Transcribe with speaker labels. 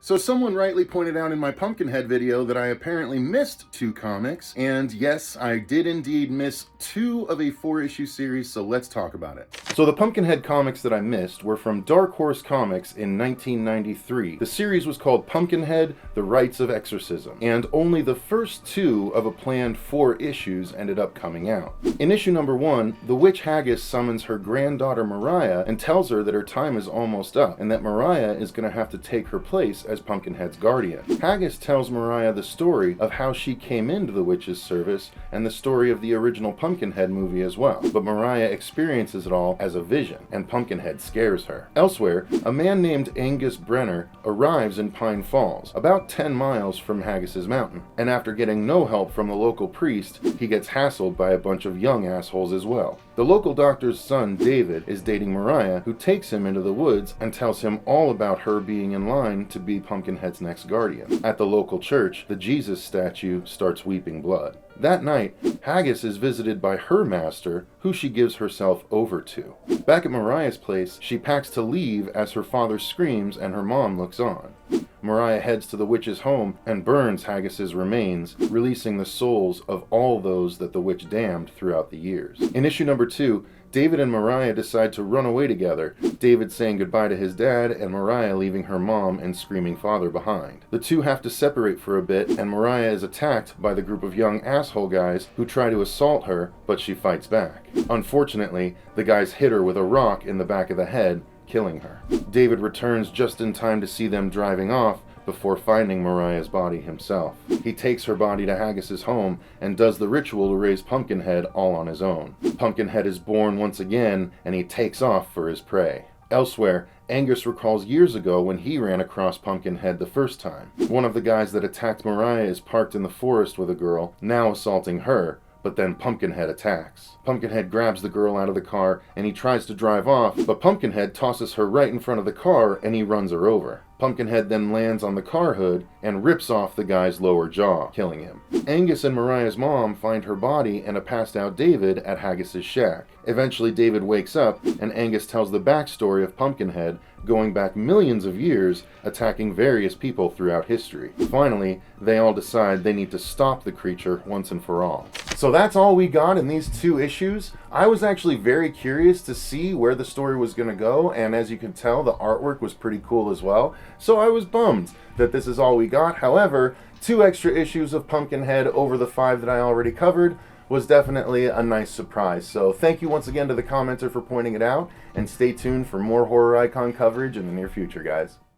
Speaker 1: So someone rightly pointed out in my Pumpkinhead video that I apparently missed 2 comics, and yes, I did indeed miss 2 of a 4-issue series, so let's talk about it. So the Pumpkinhead comics that I missed were from Dark Horse Comics in 1993. The series was called Pumpkinhead, The Rites of Exorcism, and only the first 2 of a planned 4 issues ended up coming out. In issue number 1, the witch Haggis summons her granddaughter Mariah and tells her that her time is almost up, and that Mariah is going to have to take her place as Pumpkinhead's guardian. Haggis tells Mariah the story of how she came into the witch's service and the story of the original Pumpkinhead movie as well, but Mariah experiences it all as a vision, and Pumpkinhead scares her. Elsewhere, a man named Angus Brenner arrives in Pine Falls, about 10 miles from Haggis's mountain, and after getting no help from the local priest, he gets hassled by a bunch of young assholes as well. The local doctor's son, David, is dating Mariah, who takes him into the woods and tells him all about her being in line to be Pumpkinhead's next guardian. At the local church, the Jesus statue starts weeping blood. That night, Haggis is visited by her master, who she gives herself over to. Back at Mariah's place, she packs to leave as her father screams and her mom looks on. Mariah heads to the witch's home and burns Haggis's remains, releasing the souls of all those that the witch damned throughout the years. In issue number 2, David and Mariah decide to run away together, David saying goodbye to his dad and Mariah leaving her mom and screaming father behind. The two have to separate for a bit, and Mariah is attacked by the group of young asshole guys who try to assault her, but she fights back. Unfortunately, the guys hit her with a rock in the back of the head, killing her. David returns just in time to see them driving off before finding Mariah's body himself. He takes her body to Haggis's home and does the ritual to raise Pumpkinhead all on his own. Pumpkinhead is born once again, and he takes off for his prey. Elsewhere, Angus recalls years ago when he ran across Pumpkinhead the first time. One of the guys that attacked Mariah is parked in the forest with a girl, now assaulting her, but then Pumpkinhead attacks. Pumpkinhead grabs the girl out of the car and he tries to drive off, but Pumpkinhead tosses her right in front of the car and he runs her over. Pumpkinhead then lands on the car hood and rips off the guy's lower jaw, killing him. Angus and Mariah's mom find her body and a passed out David at Haggis's shack. Eventually David wakes up and Angus tells the backstory of Pumpkinhead, going back millions of years, attacking various people throughout history. Finally, they all decide they need to stop the creature once and for all. So that's all we got in these 2 issues. I was actually very curious to see where the story was going to go, and as you can tell, the artwork was pretty cool as well. So I was bummed that this is all we got. However, 2 extra issues of Pumpkinhead over the 5 that I already covered was definitely a nice surprise. So thank you once again to the commenter for pointing it out, and stay tuned for more Horror Icon coverage in the near future, guys.